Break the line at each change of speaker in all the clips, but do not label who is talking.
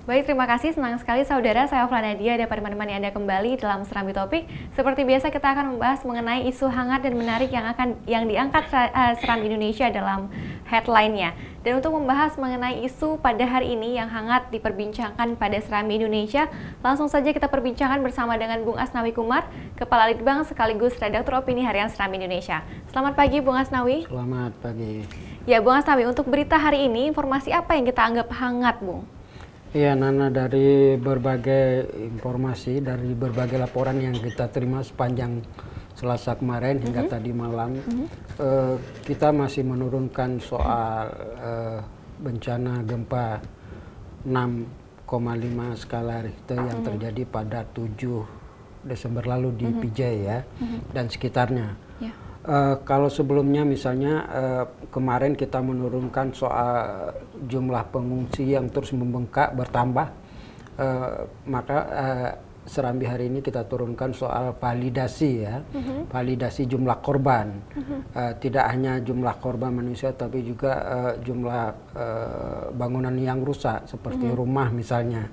Baik, terima kasih. Senang sekali saudara, saya Nadia dapat menemani Anda kembali dalam Serambi Topik. Seperti biasa kita akan membahas mengenai isu hangat dan menarik yang diangkat Serambi Indonesia dalam headline-nya. Dan untuk membahas mengenai isu pada hari ini yang hangat diperbincangkan pada Serambi Indonesia, langsung saja kita perbincangkan bersama dengan Bung Asnawi Kumar, Kepala Litbang sekaligus Redaktur Opini Harian Serambi Indonesia. Selamat pagi Bung Asnawi.
Selamat pagi.
Ya Bung Asnawi, untuk berita hari ini, informasi apa yang kita anggap hangat Bung?
Iya Nana, dari berbagai informasi, dari berbagai laporan yang kita terima sepanjang Selasa kemarin hingga tadi malam, kita masih menurunkan soal bencana gempa 6,5 skala Richter yang terjadi pada 7 Desember lalu di Pijay ya, dan sekitarnya. Kalau sebelumnya misalnya kemarin kita menurunkan soal jumlah pengungsi yang terus membengkak bertambah, maka Serambi hari ini kita turunkan soal validasi ya, validasi jumlah korban. Tidak hanya jumlah korban manusia tapi juga jumlah bangunan yang rusak seperti rumah misalnya.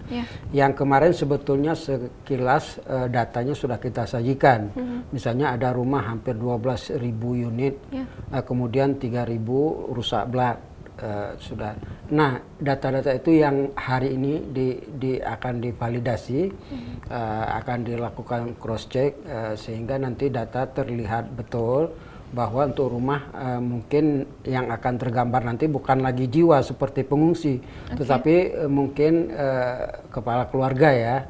Yang kemarin sebetulnya sekilas datanya sudah kita sajikan. Misalnya ada rumah hampir 12.000 unit, kemudian 3.000 rusak berat. Sudah. Nah, data-data itu yang hari ini akan divalidasi, akan dilakukan cross check sehingga nanti data terlihat betul bahwa untuk rumah mungkin yang akan tergambar nanti bukan lagi jiwa seperti pengungsi, tetapi mungkin kepala keluarga ya,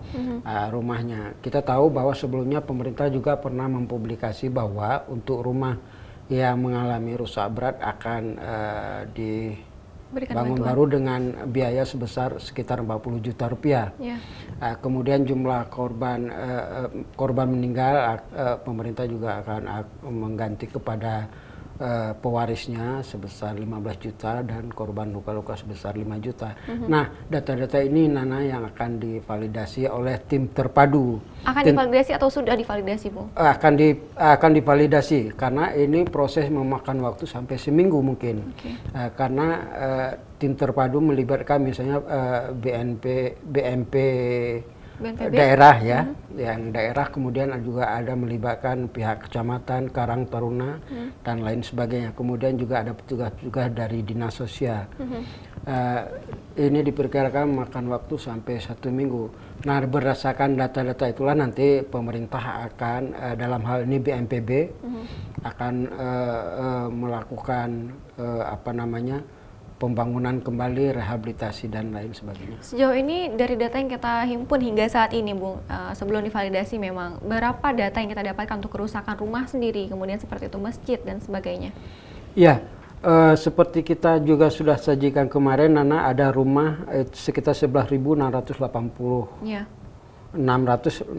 rumahnya. Kita tahu bahwa sebelumnya pemerintah juga pernah mempublikasi bahwa untuk rumah yang mengalami rusak berat akan dibangun baru dengan biaya sebesar sekitar 40 juta rupiah. Kemudian jumlah korban meninggal pemerintah juga akan mengganti kepada pewarisnya sebesar 15 juta dan korban luka-luka sebesar 5 juta. Nah, data-data ini Nana yang akan divalidasi oleh tim terpadu.
Akan divalidasi atau sudah divalidasi, Bung?
Akan divalidasi karena ini proses memakan waktu sampai seminggu mungkin. Karena tim terpadu melibatkan misalnya BNP daerah ya, yang daerah, kemudian juga ada melibatkan pihak kecamatan, Karang Taruna dan lain sebagainya. Kemudian juga ada petugas juga dari dinas sosial. Ini diperkirakan makan waktu sampai 1 minggu. Nah, berdasarkan data-data itulah nanti pemerintah akan dalam hal ini BNPB akan melakukan pembangunan kembali, rehabilitasi dan lain sebagainya.
Sejauh ini dari data yang kita himpun hingga saat ini, Bung, sebelum divalidasi memang berapa data yang kita dapatkan untuk kerusakan rumah sendiri, kemudian seperti itu masjid dan sebagainya? Ya,
seperti kita juga sudah sajikan kemarin, Nana, ada rumah sekitar 11.680. 668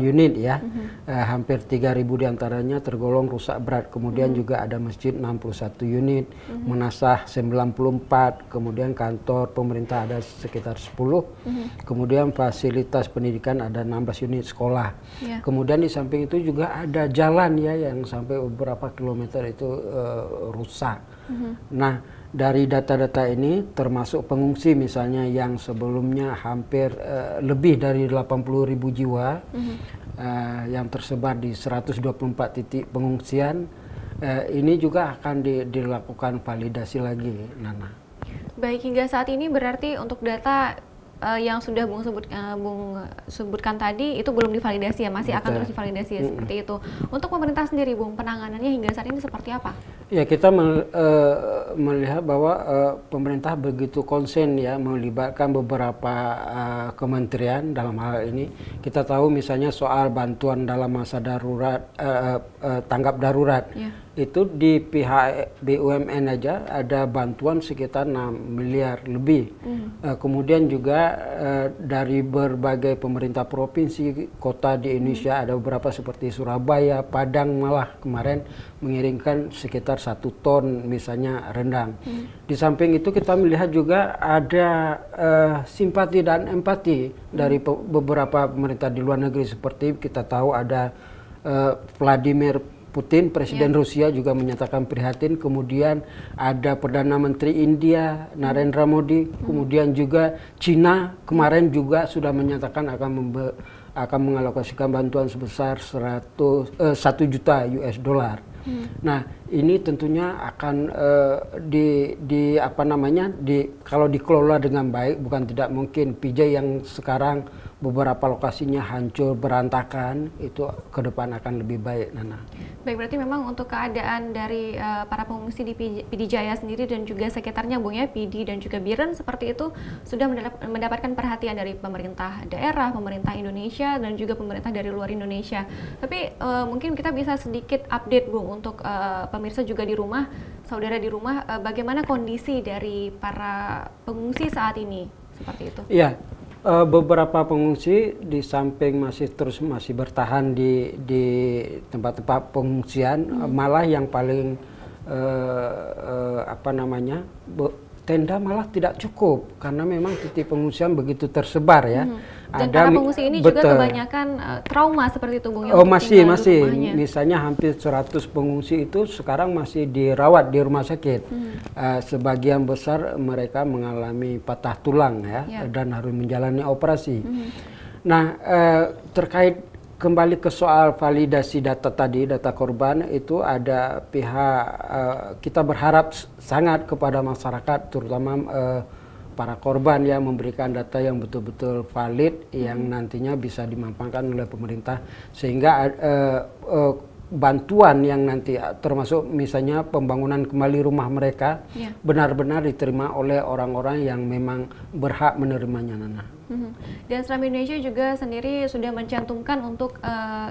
unit ya, hampir 3.000 diantaranya tergolong rusak berat. Kemudian juga ada masjid 61 unit, menasah 94, kemudian kantor pemerintah ada sekitar 10, kemudian fasilitas pendidikan ada 16 unit sekolah. Kemudian di samping itu juga ada jalan ya yang sampai beberapa kilometer itu rusak. Nah, dari data-data ini termasuk pengungsi misalnya yang sebelumnya hampir lebih dari 80.000 jiwa yang tersebar di 124 titik pengungsian, ini juga akan dilakukan validasi lagi, Nana.
Baik, hingga saat ini berarti untuk data yang sudah Bung sebutkan tadi itu belum divalidasi ya, masih akan terus divalidasi ya, seperti itu. Untuk pemerintah sendiri, Bung, penanganannya hingga saat ini seperti apa?
Ya, kita melihat bahwa pemerintah begitu konsen ya melibatkan beberapa kementerian dalam hal ini. Kita tahu misalnya soal bantuan dalam masa darurat, tanggap darurat. Itu di pihak BUMN aja ada bantuan sekitar 6 miliar lebih. Kemudian juga dari berbagai pemerintah provinsi, kota di Indonesia ada beberapa seperti Surabaya, Padang malah kemarin mengirimkan sekitar 1 ton misalnya rendang. Di samping itu kita melihat juga ada simpati dan empati dari beberapa pemerintah di luar negeri, seperti kita tahu ada Vladimir Putin, Presiden Rusia juga menyatakan prihatin. Kemudian ada Perdana Menteri India Narendra Modi, kemudian juga Cina kemarin juga sudah menyatakan akan mengalokasikan bantuan sebesar 1 juta US dollar. Nah, ini tentunya akan kalau dikelola dengan baik, bukan tidak mungkin PJ yang sekarang beberapa lokasinya hancur berantakan itu ke depan akan lebih baik, Nana.
Baik, berarti memang untuk keadaan dari para pengungsi di PD Jaya sendiri dan juga sekitarnya, Bung ya, PD dan juga Biren seperti itu sudah mendapatkan perhatian dari pemerintah daerah, pemerintah Indonesia dan juga pemerintah dari luar Indonesia. Tapi mungkin kita bisa sedikit update, Bung, untuk pemirsa juga di rumah, saudara di rumah, bagaimana kondisi dari para pengungsi saat ini seperti itu? Iya.
Beberapa pengungsi di samping masih bertahan di tempat-tempat pengungsian, malah yang paling tenda malah tidak cukup karena memang titik pengungsian begitu tersebar ya.
Dan para pengungsi ini juga kebanyakan trauma seperti itu, Bung.
Oh, masih. Misalnya hampir 100 pengungsi itu sekarang masih dirawat di rumah sakit. Sebagian besar mereka mengalami patah tulang ya, dan harus menjalani operasi. Nah, terkait kembali ke soal validasi data tadi, data korban itu ada pihak, kita berharap sangat kepada masyarakat, terutama para korban yang memberikan data yang betul-betul valid, yang nantinya bisa dimanfaatkan oleh pemerintah, sehingga bantuan yang nanti termasuk misalnya pembangunan kembali rumah mereka benar-benar diterima oleh orang-orang yang memang berhak menerimanya, Nana.
Dan Serambi Indonesia juga sendiri sudah mencantumkan untuk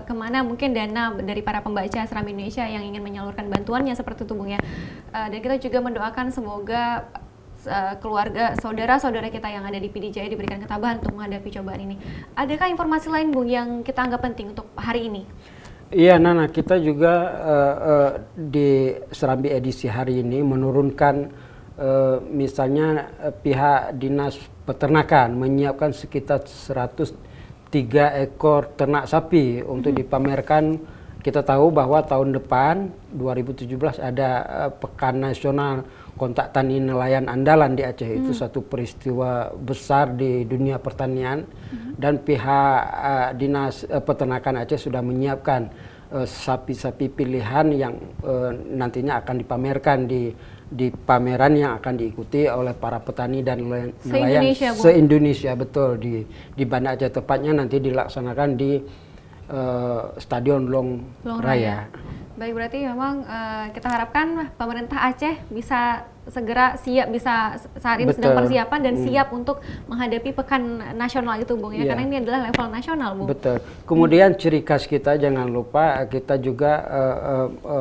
kemana mungkin dana dari para pembaca Serambi Indonesia yang ingin menyalurkan bantuannya seperti itu, Bung ya. Dan kita juga mendoakan semoga keluarga, saudara-saudara kita yang ada di PD Jaya diberikan ketabahan untuk menghadapi cobaan ini. Adakah informasi lain, Bung, yang kita anggap penting untuk hari ini?
Iya, Nana, kita juga di Serambi edisi hari ini menurunkan misalnya pihak Dinas Peternakan menyiapkan sekitar 103 ekor ternak sapi untuk dipamerkan. Kita tahu bahwa tahun depan 2017 ada Pekan Nasional Kontak Tani Nelayan Andalan di Aceh. Itu satu peristiwa besar di dunia pertanian, dan pihak Dinas Peternakan Aceh sudah menyiapkan sapi-sapi pilihan yang nantinya akan dipamerkan di pameran yang akan diikuti oleh para petani dan nelayan se-Indonesia, betul, di Banda Aceh, tepatnya nanti dilaksanakan di Stadion Long Raya.
Baik, berarti memang kita harapkan pemerintah Aceh bisa segera siap, bisa saat ini sedang persiapan dan siap untuk menghadapi Pekan Nasional itu, Bung ya, karena ini adalah level nasional, Bung.
Betul. Kemudian ciri khas kita, jangan lupa kita juga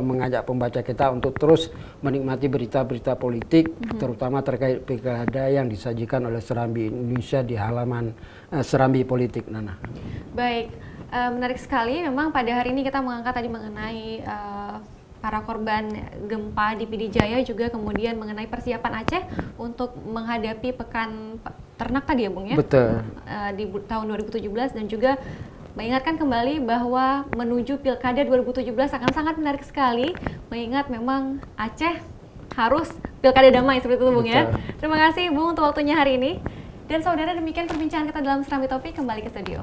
mengajak pembaca kita untuk terus menikmati berita-berita politik, terutama terkait pilkada yang disajikan oleh Serambi Indonesia di halaman Serambi Politik, Nana.
Baik. Menarik sekali, memang pada hari ini kita mengangkat tadi mengenai para korban gempa di PD Jaya, juga kemudian mengenai persiapan Aceh untuk menghadapi Pekan Ternak tadi ya, Bung ya?
Betul.
Di tahun 2017, dan juga mengingatkan kembali bahwa menuju Pilkada 2017 akan sangat menarik sekali, mengingat memang Aceh harus Pilkada damai seperti itu, Bung ya? Terima kasih, Bung, untuk waktunya hari ini. Dan saudara, demikian perbincangan kita dalam Serambi Topik, kembali ke studio.